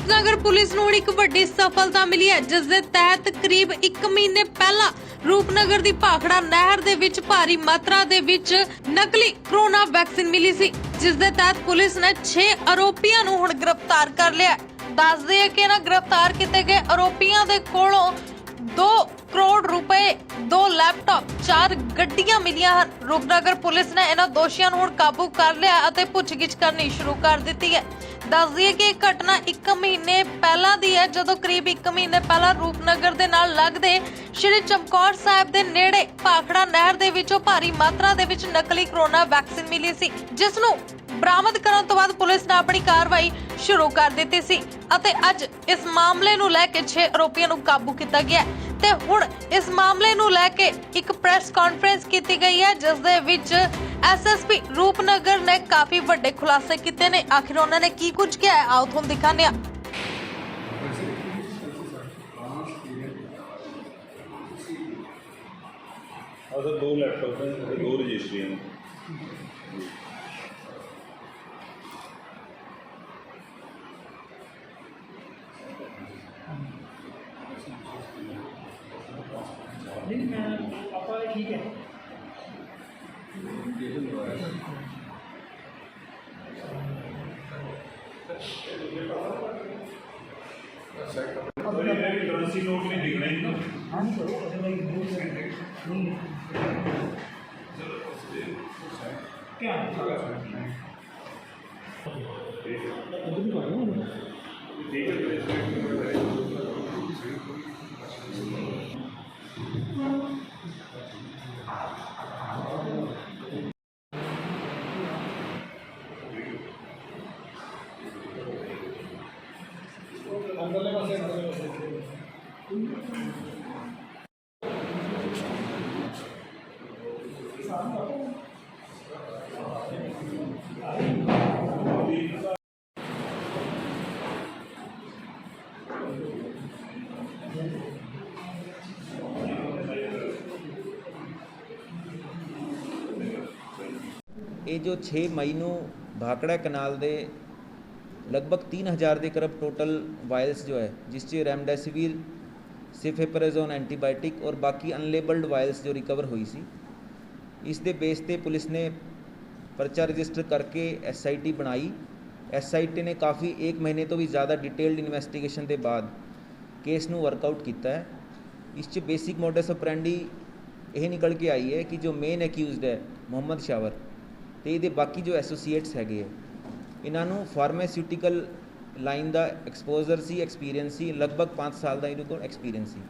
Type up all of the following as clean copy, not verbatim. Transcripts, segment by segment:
Rupnagar police ਨੂੰ ਇੱਕ ਵੱਡੀ ਸਫਲਤਾ ਮਿਲੀ ਹੈ ਜਿਸ ਦੇ ਤਹਿਤ ਕਰੀਬ 1 ਮਹੀਨੇ ਪਹਿਲਾਂ ਰੂਪਨਗਰ ਦੀ ਭਾਖੜਾ ਨਹਿਰ ਦੇ ਵਿੱਚ ਭਾਰੀ ਮਾਤਰਾ ਦੇ ਵਿੱਚ ਨਕਲੀ ਕੋਰੋਨਾ ਵੈਕਸੀਨ ਮਿਲੀ ਸੀ ਜਿਸ ਦੇ ਤਹਿਤ ਪੁਲਿਸ ਨੇ 6 ਆਰੋਪੀਆਂ ਨੂੰ ਹੁਣ ਗ੍ਰਿਫਤਾਰ ਕਰ ਲਿਆ। ਦੱਸਦੇ ਹੈ ਕਿ ਨਾ ਗ੍ਰਿਫਤਾਰ ਕੀਤੇ ਗਏ ਆਰੋਪੀਆਂ ਦੇ ਕੋਲੋਂ 2 ਕਰੋੜ रुपए 2 लैपटॉप 4 ਗੱਡੀਆਂ ਮਿਲੀਆਂ ਹਨ। ਰੂਪਨਗਰ ਪੁਲਿਸ ਨੇ ਇਹਨਾਂ ਦੋਸ਼ੀਆਂ ਨੂੰ ਹੁਣ ਕਾਬੂ ਕਰ ਲਿਆ ਅਤੇ ਪੁੱਛਗਿੱਛ ਕਰਨੀ ਸ਼ੁਰੂ ਕਰ ਦਿੱਤੀ ਹੈ। ਦੱਸ ਦਈਏ ਕਿ ਇਹ ਘਟਨਾ 1 ਮਹੀਨੇ ਪਹਿਲਾਂ ਦੀ ਹੈ ਜਦੋਂ ਕਰੀਬ 1 ਮਹੀਨੇ ਪਹਿਲਾਂ ਰੂਪਨਗਰ ਦੇ ਨਾਲ ਲੱਗਦੇ ਸ਼੍ਰੀ ਚਮਕੌਰ ਸਾਹਿਬ ਦੇ ਨੇੜੇ ਭਾਖੜਾ ਨਹਿਰ ਦੇ ਵਿੱਚੋਂ ਭਾਰੀ ਮਾਤਰਾ ਦੇ ਵਿੱਚ ਨਕਲੀ ਕੋਰੋਨਾ ਵੈਕਸੀਨ ਮਿਲੀ ਸੀ ਜਿਸ ਨੂੰ ਬਰਾਮਦ ਕਰਨ ਤੋਂ ਬਾਅਦ ਪੁਲਿਸ ਨੇ ਆਪਣੀ ਕਾਰਵਾਈ ਸ਼ੁਰੂ ਕਰ ਦਿੱਤੀ ਸੀ ਅਤੇ ਅੱਜ ਇਸ ਮਾਮਲੇ ਨੂੰ ਲੈ ਕੇ 6 ਆਰੋਪੀਆਂ ਨੂੰ ਕਾਬੂ ਕੀਤਾ ਗਿਆ ਤੇ ਹੁਣ ਇਸ ਮਾਮਲੇ ਨੂੰ ਲੈ ਕੇ ਇੱਕ ਪ੍ਰੈਸ ਕਾਨਫਰੰਸ ਕੀਤੀ ਗਈ ਹੈ ਜਿਸ ਦੇ ਵਿੱਚ ਐਸਐਸਪੀ ਰੂਪਨਗਰ ਨੇ ਕਾਫੀ ਵੱਡੇ ਖੁਲਾਸੇ ਕੀਤੇ ਨੇ। ਆਖਿਰ ਉਹਨਾਂ ਨੇ ਕੀ ਕੁਝ ਕਿਹਾ ਹੈ ਆਓ ਤੁਹਾਨੂੰ ਦਿਖਾਉਂਦੇ ਹਾਂ। अगर 2 लैपटॉप हैं और 2 रजिस्ट्रियाँ हैं। ठीक है करेंसी नोट में दिख रही है क्या ਇਹ ਜੋ 6 ਮਈ ਨੂੰ ਭਾਖੜਾ ਕਨਾਲ ਦੇ ਲਗਭਗ 3000 ਦੇ ਕਰੀਬ ਟੋਟਲ ਵਾਇਲਸ ਜੋ ਹੈ ਜਿਸ 'ਚ ਰੈਮਡੈਸਿਵਿਰ ਸਿਫੇਪਰਾਜ਼ੋਨ ਐਂਟੀਬਾਇਓਟਿਕ ਔਰ ਬਾਕੀ ਅਨਲੇਬਲਡ ਵਾਇਲਸ ਜੋ ਰਿਕਵਰ ਹੋਈ ਸੀ ਇਸ ਦੇ ਬੇਸ ਤੇ ਪੁਲਿਸ ਨੇ ਪਰਚਾ ਰਜਿਸਟਰ ਕਰਕੇ SIT ਬਣਾਈ। SIT ਨੇ ਕਾਫੀ 1 ਮਹੀਨੇ ਤੋਂ ਵੀ ਜ਼ਿਆਦਾ ਡਿਟੇਲਡ ਇਨਵੈਸਟੀਗੇਸ਼ਨ ਦੇ ਬਾਅਦ ਕੇਸ ਨੂੰ ਵਰਕਆਊਟ ਕੀਤਾ ਹੈ। ਇਸ 'ਚ ਬੇਸਿਕ ਮੋਡਸ ਆਪਰੈਂਡੀ ਇਹ ਨਿਕਲ ਕੇ ਆਈ ਹੈ ਕਿ ਜੋ ਮੇਨ ਐਕਿਊਜ਼ਡ ਹੈ ਮੁਹੰਮਦ ਸ਼ਾਵਰ ਤੇ ਇਹਦੇ ਬਾਕੀ ਜੋ ਐਸੋਸੀਏਟਸ ਹੈਗੇ ਹੈ ਇਹਨਾਂ ਨੂੰ ਫਾਰਮਾਸਿਊਟੀਕਲ ਲਾइन का एक्सपोजर सी एक्सपीरियंस सी लगभग 5 साल का इन्होंने एक्सपीरियंस सी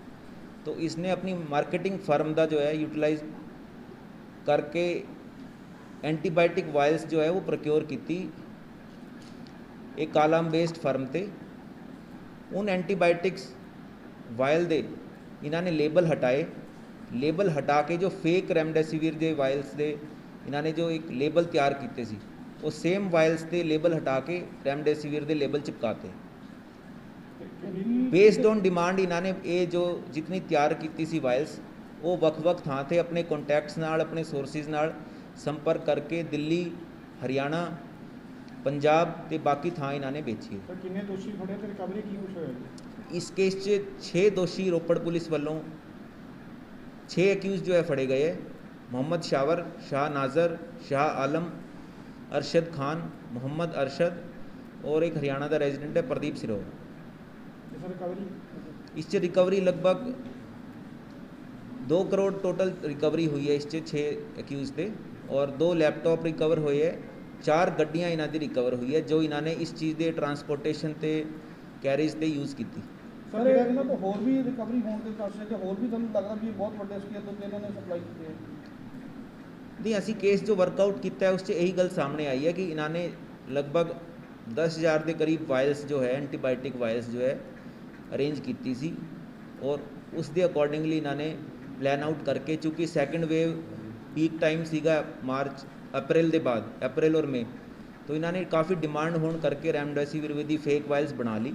तो इसने अपनी मार्केटिंग फर्म का जो है यूटिलाइज करके एंटीबायोटिक वायल्स जो है वो प्रोक्योर की एक कालम बेस्ड फर्म ते उन एंटीबायोटिक्स वायल दे इन्होंने लेबल हटाए। लेबल हटा के जो फेक रेमडेसिविर के वायल्स दे इन्होंने जो एक लेबल तैयार किए सी वो सेम वायल्स के लेबल हटा के रेमडेसिविर के लेबल चिपकाते बेस्ड ऑन डिमांड इन्होंने ये जो जितनी तैयार की सी वायल्स वो वक्-वक् थां ते अपने कॉन्टैक्ट्स नाल अपने सोर्सिस नाल संपर्क करके दिल्ली हरियाणा पंजाब ते बाकी थां इन्होंने बेची है। कितने दोषी फड़े ते रिकवरी की कुछ होया इस केस 6 दोषी रोपड़ पुलिस वालों 6 एक्यूज जो है फड़े गए। मोहम्मद शावर, शाह नाजर, शाह आलम, अरशद खान, मोहम्मद अरशद और एक हरियाणा का रेजिडेंट है प्रदीप सिरोह। इस रिकवरी लगभग 2 करोड़ टोटल रिकवरी हुई है। इस 6 एक्यूज थे और 2 लैपटॉप रिकवर हुए है। 4 गड्डियाँ इन्हों की रिकवर हुई है जो इन्होंने इस चीज़ के ट्रांसपोर्टेशन से कैरेज से यूज़ की। सर इन्होंने तो होर भी रिकवरी होने के चांस है होर भी तुहानूं लगदा भी बहुत बड़े स्केल ते इन्होंने सप्लाई की है नहीं असी केस जो वर्कआउट किया है उस यही गल सामने आई है कि इन्होंने लगभग 10,000 के करीब वायल्स जो है एंटीबायोटिक वायल्स जो है अरेंज की सी और उस दे अकॉर्डिंगली इन्होंने प्लान आउट करके चूँकि सैकेंड वेव पीक टाइम सीगा मार्च अप्रैल के बाद अप्रैल और मई तो इन्होंने काफ़ी डिमांड होने करके रेमडेसिविर दी फेक वायल्स बना ली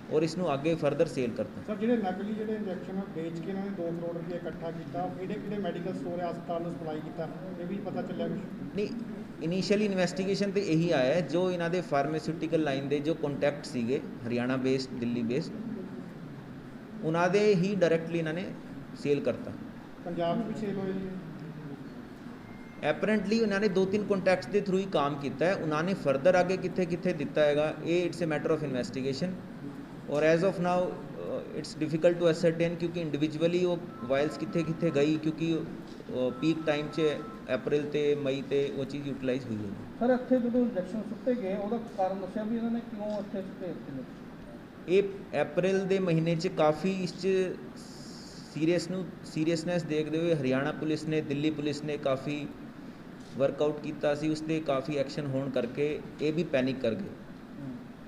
और इसनों आगे फर्दर सेल करते हैं। सर जो नकली जो इंजैक्शन बेच के इन्होंने 2 करोड़ रुपये इकट्ठा किया कि मैडिकल स्टोर है अस्पताल में सप्लाई किया ये भी पता चलिया कुछ नहीं ਇਨੀਸ਼ੀਅਲੀ ਇਨਵੈਸਟੀਗੇਸ਼ਨ ਤੇ ਇਹੀ ਆਇਆ ਹੈ, ਜੋ ਇਹਨਾਂ ਦੇ ਫਾਰਮਾਸਿਊਟੀਕਲ ਲਾਈਨ ਦੇ ਜੋ ਕੰਟੈਕਟ ਸੀਗੇ ਹਰਿਆਣਾ ਬੇਸਡ ਦਿੱਲੀ ਬੇਸਡ, ਉਹਨਾਂ ਦੇ ਹੀ ਡਾਇਰੈਕਟਲੀ ਇਹਨਾਂ ਨੇ ਸੇਲ ਕਰਤਾ। ਪੰਜਾਬ ਵਿੱਚ ਸੇਲ ਹੋਏ ਜੀ? ਐਪਰੈਂਟਲੀ ਉਹਨਾਂ ਨੇ 2-3 ਕੰਟੈਕਟਸ ਦੇ ਥਰੂ ਹੀ ਕੰਮ ਕੀਤਾ ਹੈ। ਉਹਨਾਂ ਨੇ ਫਰਦਰ ਅੱਗੇ ਕਿੱਥੇ ਕਿੱਥੇ ਦਿੱਤਾ ਹੈਗਾ, ਇਹ it's a matter of investigation. ਔਰ as of now it's difficult to ascertain, ਕਿਉਂਕਿ ਇੰਡੀਵਿਜੂਅਲੀ ਉਹ ਵਾਇਲਸ ਕਿੱਥੇ ਕਿੱਥੇ ਗਈ, ਕਿਉਂਕਿ ਪੀਕ ਟਾਈਮ 'ਚ ਅਪ੍ਰੈਲ ਤੇ ਮਈ ਤੇ ਉਹ ਚੀਜ਼ ਯੂਟਿਲਾਈਜ਼ ਹੋਈ ਹੈ। ਸਰ ਇੱਥੇ ਜਦੋਂ ਇੰਜੈਕਸ਼ਨ ਸੁੱਟੇ ਗਏ ਉਹਦਾ ਕਾਰਨ ਦੱਸਿਆ ਵੀ ਇਹਨਾਂ ਨੇ ਕਿਉਂ ਇੱਥੇ ਸੁੱਟੇ ਇੱਥੇ? ਇਹ ਅਪ੍ਰੈਲ ਦੇ ਮਹੀਨੇ 'ਚ ਕਾਫੀ ਇਸ 'ਚ ਸੀਰੀਅਸਨੈਸ ਦੇਖਦੇ ਹੋਏ ਹਰਿਆਣਾ ਪੁਲਿਸ ਨੇ, ਦਿੱਲੀ ਪੁਲਿਸ ਨੇ ਕਾਫੀ ਵਰਕਆਊਟ ਕੀਤਾ ਸੀ, ਉਸ 'ਤੇ ਕਾਫੀ ਐਕਸ਼ਨ ਹੋਣ ਕਰਕੇ ਇਹ ਵੀ ਪੈਨਿਕ ਕਰ ਗਏ।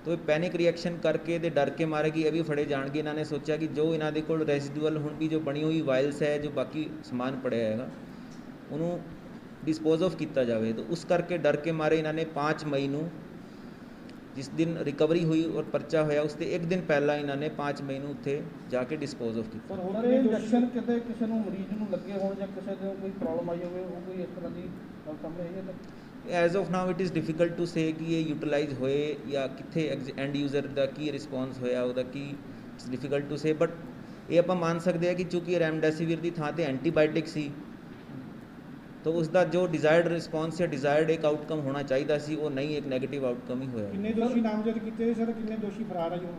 ਤੋ ਇਹ ਪੈਨਿਕ ਰਿਐਕਸ਼ਨ ਕਰਕੇ ਤੇ ਡਰ ਕੇ ਮਾਰੇ ਕਿ ਇਹ ਵੀ ਫੜੇ ਜਾਣਗੇ। ਇਹਨਾਂ ਨੇ ਸੋਚਿਆ ਕਿ ਜੋ ਇਹਨਾਂ ਦੇ ਕੋਲ ਰੈਜ਼ੀਡੂਅਲ ਹੁਣ ਵੀ ਜੋ ਬਣੀ ਹੋਈ ਵਾਇਲਸ ਹੈ, ਜੋ ਬਾਕੀ ਸਮਾਨ ਪੜਿਆ ਹੈਗਾ, ਉਹਨੂੰ ਡਿਸਪੋਜ਼ ਆਫ ਕੀਤਾ ਜਾਵੇ। ਤਾਂ ਉਸ ਕਰਕੇ ਡਰ ਕੇ ਮਾਰੇ ਇਹਨਾਂ ਨੇ 5 ਮਈ ਨੂੰ, ਜਿਸ ਦਿਨ ਰਿਕਵਰੀ ਹੋਈ ਔਰ ਪਰਚਾ ਹੋਇਆ, ਉਸ ਤੋਂ ਇੱਕ ਦਿਨ ਪਹਿਲਾਂ ਇਹਨਾਂ ਨੇ 5 ਮਈ ਨੂੰ ਉੱਥੇ ਜਾ ਕੇ ਡਿਸਪੋਜ਼ ਆਫ ਕੀਤਾ। ਸਰ ਇਹ ਇੰਜੈਕਸ਼ਨ ਕਿਤੇ ਕਿਸੇ ਨੂੰ ਮਰੀਜ਼ ਨੂੰ ਲੱਗੇ ਹੋਣ ਜਾਂ ਕਿਸੇ ਦੇ ਕੋਈ ਪ੍ਰੋਬਲਮ ਆਈ ਹੋਵੇ, ਉਹ ਕੋਈ ਇਸ ਤਰ੍ਹਾਂ ਦੀ ਗੱਲ ਸਾਹਮਣੇ ਆਈ ਹੈ? As of now it is difficult to say ਕਿ ਇਹ ਯੂਟਿਲਾਈਜ਼ ਹੋਏ ਜਾਂ ਕਿੱਥੇ ਐਂਡ ਯੂਜ਼ਰ ਦਾ ਕੀ ਰਿਸਪੌਂਸ ਹੋਇਆ, ਉਹਦਾ ਕੀ, it's difficult to say. But ਇਹ ਆਪਾਂ ਮੰਨ ਸਕਦੇ ਹਾਂ ਕਿ ਚੂੰਕਿ ਰੈਮਡੈਸੀਵਿਰ ਦੀ ਥਾਂ ਤੇ ਐਂਟੀਬਾਇਓਟਿਕ ਸੀ, ਤਾਂ ਉਸ ਦਾ ਜੋ ਡਿਜ਼ਾਇਰਡ ਰਿਸਪੌਂਸ ਜਾਂ ਡਿਜ਼ਾਇਰਡ ਇੱਕ ਆਊਟਕਮ ਹੋਣਾ ਚਾਹੀਦਾ ਸੀ, ਉਹ ਨਹੀਂ, ਇੱਕ ਨੈਗੇਟਿਵ ਆਊਟਕਮ ਹੀ ਹੋਇਆ। ਕਿੰਨੇ ਦੋਸ਼ੀ ਨਾਮਜ਼ਦ ਕੀਤੇ ਸਰ, ਕਿੰਨੇ ਦੋਸ਼ੀ ਫਰਾਰ ਹੈ ਜੀ ਹੁਣ?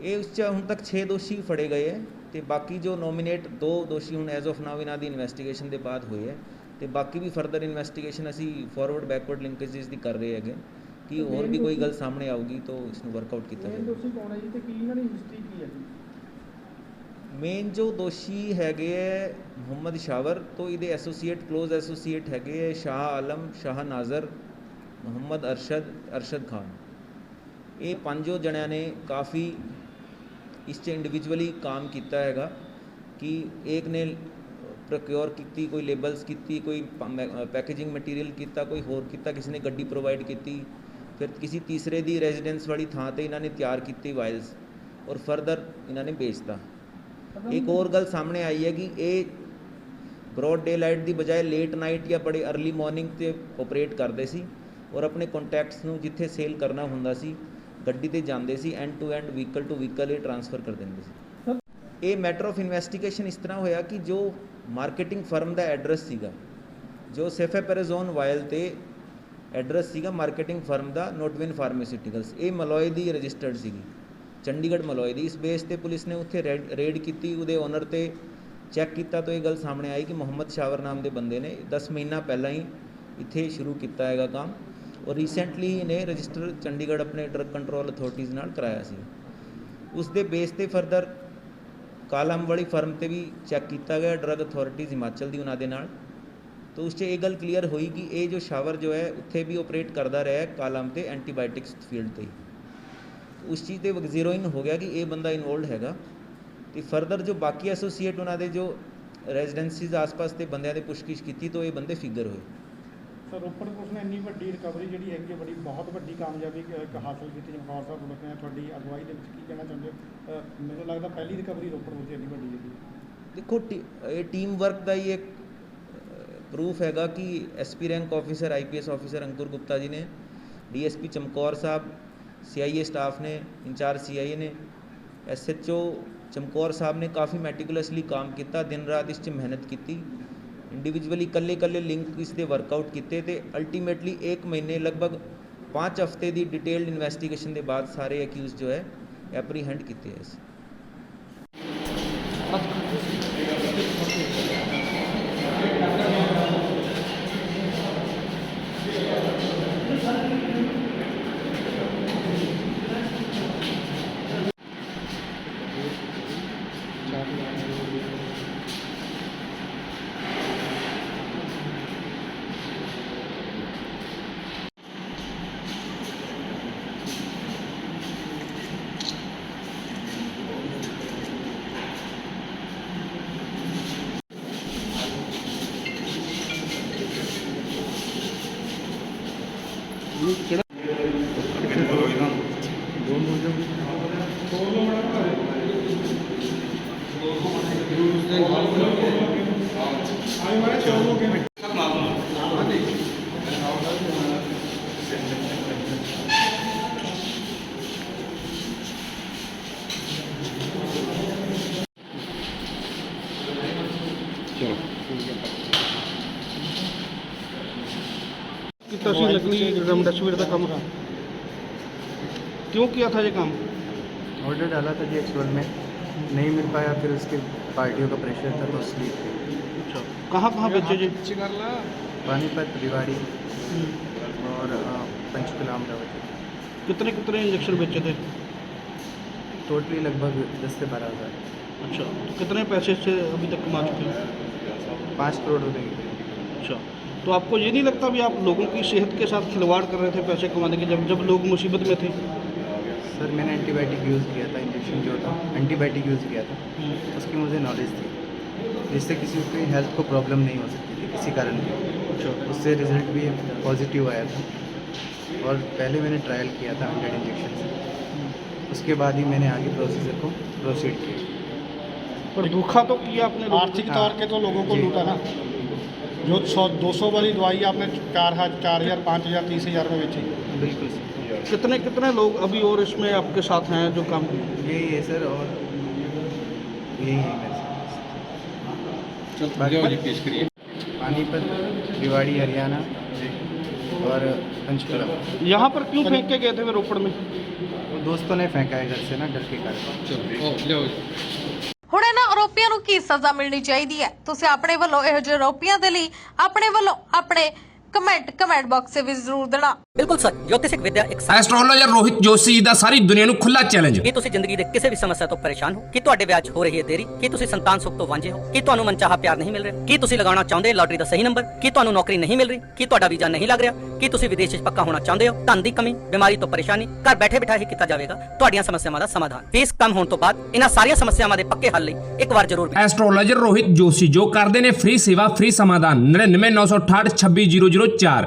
ਇਹ ਉਸ 'ਚ ਹੁਣ ਤੱਕ 6 ਦੋਸ਼ੀ ਫੜੇ ਗਏ ਹੈ, ਤੇ ਬਾਕੀ ਜੋ ਨੋਮੀਨੇਟ 2 ਦੋਸ਼ੀ ਹੁਣ ਐਜ਼ ਆਫ ਨਾਓ ਇਹਨਾਂ ਦੀ ਇਨਵੈਸਟੀਗੇਸ਼ਨ ਦੇ ਬਾਅਦ ਹੋਏ ਹੈ, ਤੇ ਬਾਕੀ ਵੀ ਫਰਦਰ ਇਨਵੈਸਟੀਗੇਸ਼ਨ ਅਸੀਂ ਫਾਰਵਰਡ ਬੈਕਵਰਡ ਲਿੰਕੇजेस ਦੀ ਕਰ ਰਹੇ ਹੈਗੇ ਕਿ ਹੋਰ ਵੀ ਕੋਈ ਗੱਲ ਸਾਹਮਣੇ ਆਊਗੀ ਤਾਂ ਇਸ ਨੂੰ ਵਰਕਆਊਟ ਕੀਤਾ ਜਾਵੇ। ਦੋਸ਼ੀ ਕੌਣ ਹੈ ਜੀ ਤੇ ਕੀ ਇਹਨਾਂ ਦੀ ਹਿਸਟਰੀ ਕੀ ਹੈ ਜੀ? ਮੇਨ ਜੋ ਦੋਸ਼ੀ ਹੈਗੇ ਹੈ ਮੁਹੰਮਦ ਸ਼ਾਵਰ, ਤੋਂ ਇਹਦੇ ਐਸੋਸੀਏਟ, ਕਲੋਜ਼ ਐਸੋਸੀਏਟ ਹੈਗੇ ਹੈ ਸ਼ਾਹ ਆਲਮ, ਸ਼ਾਹ ਨਾਜ਼ਰ, ਮੁਹੰਮਦ ਅਰਸ਼ਦ ਖਾਨ। ਇਹ 5 ਜਣਿਆਂ ਨੇ ਕਾਫੀ ਇਸ 'ਚ ਇੰਡੀਵਿਜੂਅਲੀ ਕੰਮ ਕੀਤਾ ਹੈਗਾ ਕਿ ਇੱਕ ਨੇ ਪ੍ਰੋਕਿਓਰ ਕੀਤੀ, ਕੋਈ ਲੇਬਲਸ ਕੀਤੀ, ਕੋਈ ਪੈਕੇਜਿੰਗ ਮਟੀਰੀਅਲ ਕੀਤਾ, ਕੋਈ ਹੋਰ ਕੀਤਾ, ਕਿਸੇ ਨੇ ਗੱਡੀ ਪ੍ਰੋਵਾਈਡ ਕੀਤੀ, ਫਿਰ ਕਿਸੇ ਤੀਸਰੇ ਦੀ ਰੈਜ਼ੀਡੈਂਸ ਵਾਲੀ ਥਾਂ ਤੇ ਇਹਨਾਂ ਨੇ ਤਿਆਰ ਕੀਤੀ ਵਾਇਲਸ, ਔਰ ਫਰਦਰ ਇਹਨਾਂ ਨੇ ਵੇਚਤਾ। ਇੱਕ ਹੋਰ ਗੱਲ ਸਾਹਮਣੇ ਆਈ ਹੈ ਕਿ ਇਹ ਬ੍ਰੌਡ ਡੇ ਲਾਈਟ ਦੀ ਬਜਾਏ ਲੇਟ ਨਾਈਟ ਜਾਂ ਬੜੇ ਅਰਲੀ ਮਾਰਨਿੰਗ 'ਤੇ ਆਪਰੇਟ ਕਰਦੇ ਸੀ, ਔਰ ਆਪਣੇ ਕੰਟੈਕਟਸ ਨੂੰ ਜਿੱਥੇ ਸੇਲ ਕਰਨਾ ਹੁੰਦਾ ਸੀ ਗੱਡੀ 'ਤੇ ਜਾਂਦੇ ਸੀ, end to end vehicle to vehicle ਇਹ ਟਰਾਂਸਫਰ ਕਰ ਦਿੰਦੇ ਸੀ। ਇਹ ਮੈਟਰ ਆਫ ਇਨਵੈਸਟੀਗੇਸ਼ਨ ਇਸ ਤਰ੍ਹਾਂ ਹੋਇਆ ਕਿ ਜੋ ਮਾਰਕੀਟਿੰਗ ਫਰਮ ਦਾ ਐਡਰੈਸ ਸੀਗਾ, ਜੋ ਸੈਫੇਪੈਰਾਜ਼ੋਨ ਵਾਇਲ 'ਤੇ ਐਡਰੈਸ ਸੀਗਾ ਮਾਰਕੀਟਿੰਗ ਫਰਮ ਦਾ, ਨੋਟਵਿਨ ਫਾਰਮਾਸਿਊਟੀਕਲਸ, ਇਹ ਮਲੋਏ ਦੀ ਰਜਿਸਟਰਡ ਸੀਗੀ, ਚੰਡੀਗੜ੍ਹ ਮਲੋਏ ਦੀ। ਇਸ ਬੇਸ ਤੇ ਪੁਲਿਸ ਨੇ ਉੱਥੇ ਰੇਡ ਕੀਤੀ, ਉਹਦੇ ਓਨਰ ਤੇ ਚੈੱਕ ਕੀਤਾ, ਤਾਂ ਇਹ ਗੱਲ ਸਾਹਮਣੇ ਆਈ ਕਿ ਮੁਹੰਮਦ ਸ਼ਾਵਰ ਨਾਮ ਦੇ ਬੰਦੇ ਨੇ 10 ਮਹੀਨਾ ਪਹਿਲਾਂ ਹੀ ਇੱਥੇ ਸ਼ੁਰੂ ਕੀਤਾ ਹੈਗਾ ਕੰਮ, ਔਰ ਰੀਸੈਂਟਲੀ ਇਹਨੇ ਰਜਿਸਟਰ ਚੰਡੀਗੜ੍ਹ ਆਪਣੇ ਡਰੱਗ ਕੰਟਰੋਲ ਅਥਾਰਟੀਜ਼ ਨਾਲ ਕਰਾਇਆ ਸੀ। ਉਸ ਦੇ ਬੇਸ ਤੇ ਫਰਦਰ ਕਾਲਮ ਵਾਲੀ ਫਰਮ ਤੇ ਵੀ ਚੈੱਕ ਕੀਤਾ ਗਿਆ, ਡਰੱਗ ਅਥਾਰਟੀਜ਼ ਹਿਮਾਚਲ ਦੀ ਉਹਨਾਂ ਦੇ ਨਾਲ, ਤਾਂ ਉਸ 'ਚ ਇਹ ਗੱਲ ਕਲੀਅਰ ਹੋਈ ਕਿ ਇਹ ਜੋ ਸ਼ਾਵਰ ਜੋ ਹੈ ਉੱਥੇ ਵੀ ਆਪਰੇਟ ਕਰਦਾ ਰਿਹਾ ਕਾਲਮ ਤੇ ਐਂਟੀਬਾਇਓਟਿਕਸ ਫੀਲਡ 'ਤੇ। ਉਸ ਚੀਜ਼ 'ਤੇ ਜ਼ੀਰੋਇਨ ਹੋ ਗਿਆ ਕਿ ਇਹ ਬੰਦਾ ਇਨਵੋਲਡ ਹੈਗਾ, ਤੇ ਫਰਦਰ ਜੋ ਬਾਕੀ ਐਸੋਸੀਏਟ ਉਹਨਾਂ ਦੇ ਜੋ ਰੈਜ਼ੀਡੈਂਸੀਜ਼ ਆਸ-ਪਾਸ ਦੇ ਬੰਦਿਆਂ ਦੇ ਪੁੱਛਗਿੱਛ ਕੀਤੀ, ਤਾਂ ਇਹ ਬੰਦੇ ਫਿਗਰ ਹੋਏ। ਸਰ ਰੋਪੜ ਪੁਲਿਸ ਨੇ ਇੰਨੀ ਵੱਡੀ ਰਿਕਵਰੀ ਜਿਹੜੀ ਹੈਗੀ, ਬੜੀ ਬਹੁਤ ਵੱਡੀ ਕਾਮਯਾਬੀ ਹਾਸਲ ਕੀਤੀ ਚਮਕੌਰ ਸਾਹਿਬ ਪੁਲਿਸ ਨੇ ਤੁਹਾਡੀ ਅਗਵਾਈ ਦੇ ਵਿੱਚ, ਕੀ ਕਹਿਣਾ ਚਾਹੁੰਦੇ ਹੋ? ਮੈਨੂੰ ਲੱਗਦਾ ਪਹਿਲੀ ਰਿਕਵਰੀ ਰੋਪੜ ਪੁਲਿਸ ਦੀ ਇੰਨੀ ਵੱਡੀ ਹੈਗੀ। ਦੇਖੋ ਇਹ ਟੀਮ ਵਰਕ ਦਾ ਹੀ ਇੱਕ ਪ੍ਰੂਫ ਹੈਗਾ ਕਿ SP rank officer IPS officer Ankur Gupta ji ਨੇ, DSP Chamkaur Sahib, CIA staff ਨੇ, ਇੰਚਾਰਜ CIA ਨੇ, SHO ਚਮਕੌਰ ਸਾਹਿਬ ਨੇ ਕਾਫੀ ਮੈਟੀਕੂਲਸਲੀ ਕੰਮ ਕੀਤਾ, ਦਿਨ ਰਾਤ ਇਸ 'ਚ ਮਿਹਨਤ ਕੀਤੀ, ਇੰਡੀਵਿਜੂਅਲੀ ਕੱਲੇ ਲਿੰਕ ਇਸ ਦੇ ਵਰਕਆਊਟ ਕੀਤੇ, ਤੇ ਅਲਟੀਮੇਟਲੀ 1 ਮਹੀਨੇ ਲਗਭਗ 5 ਹਫ਼ਤੇ ਦੀ ਡਿਟੇਲਡ ਇਨਵੈਸਟੀਗੇਸ਼ਨ ਦੇ ਬਾਅਦ ਸਾਰੇ ਅਕਿਊਜ਼ ਜੋ ਹੈ ਐਪਰੀਹੈਂਡ ਕੀਤੇ ਹੈ। ਕੀਤਾ ਸੀ ਨਕਲੀ रेमडेसिविर का काम? क्यों किया था ये काम? ऑर्डर डाला था जी एक्सवर्ड में, नहीं मिल पाया, फिर उसके पार्टियों का प्रेशर था तो इसलिए। अच्छा, कहाँ कहाँ बेचे जी? पानीपत, रिवाड़ी और पंचकुला, अमरावती। कितने कितने इंजेक्शन बेचे थे? टोटली लगभग 10 से 12 हज़ार। अच्छा, तो कितने पैसे से अभी तक कमा चुके हैं? 5 करोड़ हो गए। अच्छा, तो आपको ये नहीं लगता भी आप लोगों की सेहत के साथ खिलवाड़ कर रहे थे पैसे कमाने के, जब लोग मुसीबत में थे? सर मैंने एंटीबायोटिक यूज़ किया था, इंजेक्शन जो था एंटीबायोटिक यूज़ किया था, उसकी मुझे नॉलेज थी, जिससे किसी की हेल्थ को प्रॉब्लम नहीं हो सकती थी किसी कारण की। अच्छा, उससे रिजल्ट भी पॉजिटिव आया था और पहले मैंने ट्रायल किया था 100 इंजेक्शन से, उसके बाद ही मैंने आगे प्रोसीजर को प्रोसीड किया। पर धोखा तो किया आपने लोगों को। आर्थिक तौर के तो लोगों को जी। लूटा ना, जो 200 वाली दवाई आपने 4,000, 5,000, 30,000 में बेची। बिल्कुल सर, कितने कितने लोग अभी और इसमें आपके साथ हैं जो काम? यही है सर, और यही है मेरे साथ। पानीपत, रिवाड़ी, हरियाणा और पंचकुला। यहाँ पर क्यों फेंक के गए थे वे रोपड़ में? वो दोस्तों ने फेंका है घर से ना, डर के कारण। ਹੁਣ ਇਹਨਾਂ ਆਰੋਪੀਆਂ ਨੂੰ ਕੀ ਸਜ਼ਾ ਮਿਲਣੀ ਚਾਹੀਦੀ ਹੈ? ਤੁਸੀਂ ਆਪਣੇ ਵੱਲੋਂ ਇਹੋ ਜਿਹੇ ਆਰੋਪੀਆਂ ਦੇ ਲਈ ਆਪਣੇ ਵੱਲੋਂ ਆਪਣੇ ਕਮੈਂਟ ਬਾਕਸ ਵਿੱਚ ਜ਼ਰੂਰ ਦੇਣਾ। ਬਿਲਕੁਲ ਸਰ, ਜੋਤਿਸ਼ਿਕ ਵਿਦਿਆ ਇੱਕ ਐਸਟ੍ਰੋਲੋਜਰ ਰੋਹਿਤ ਜੋਸ਼ੀ ਜੀ ਦਾ ਸਾਰੀ ਦੁਨੀਆ ਨੂੰ ਖੁੱਲਾ ਚੈਲੰਜ। ਕੀ ਤੁਸੀਂ ਜ਼ਿੰਦਗੀ ਦੇ ਕਿਸੇ ਵੀ ਸਮੱਸਿਆ ਤੋਂ ਪਰੇਸ਼ਾਨ ਹੋ? ਕੀ ਤੁਹਾਡੇ ਵਿਆਹ 'ਚ ਹੋ ਰਹੀ ਹੈ ਦੇਰੀ? ਕੀ ਤੁਸੀਂ ਸੰਤਾਨ ਸੁੱਖ ਤੋਂ ਵਾਂਝੇ ਹੋ? ਕੀ ਤੁਹਾਨੂੰ ਮਨਚਾਹਾ ਪਿਆਰ ਨਹੀਂ ਮਿਲ ਰਿਹਾ? ਕੀ ਤੁਸੀਂ ਲਗਾਉਣਾ ਚਾਹੁੰਦੇ ਲਾਟਰੀ ਦਾ ਸਹੀ ਨੰਬਰ? ਕੀ ਤੁਹਾਨੂੰ ਨੌਕਰੀ ਨਹੀਂ ਮਿਲ ਰਹੀ? ਕੀ ਤੁਹਾਡਾ ਵੀਜ਼ਾ ਨਹੀਂ ਲੱਗ ਰਿਹਾ? ਕੀ ਤੁਸੀਂ ਵਿਦੇਸ਼ 'ਚ ਪੱਕਾ ਹੋਣਾ ਚਾਹੁੰਦੇ ਹੋ? ਧਨ ਦੀ ਕਮੀ, ਬਿਮਾਰੀ ਤੋਂ ਪਰੇਸ਼ਾਨੀ, ਘਰ ਬੈਠੇ ਬਿਠਾਏ ਹੀ ਕੀਤਾ ਜਾਵੇਗਾ ਤੁਹਾਡੀਆਂ ਸਮੱਸਿਆਵਾਂ ਦਾ ਸਮਾਧਾਨ। ਫੀਸ ਕਮ ਹੋਣ ਤੋਂ ਬਾਅਦ ਇਹਨਾਂ ਸਾਰੀਆਂ ਸਮੱਸਿਆਵਾਂ ਦੇ ਪੱਕੇ ਹੱਲ ਲਈ ਇੱਕ ਵਾਰ ਜ਼ਰੂਰ ਐਸਟ੍ਰੋਲੋਜਰ ਰੋਹਿਤ ਜੋਸ਼ੀ ਜੋ ਕਰਦੇ ਨੇ ਫ੍ਰੀ ਸੇਵਾ, ਫ੍ਰੀ ਸਮਾਧਾਨ। 99 968 26 004।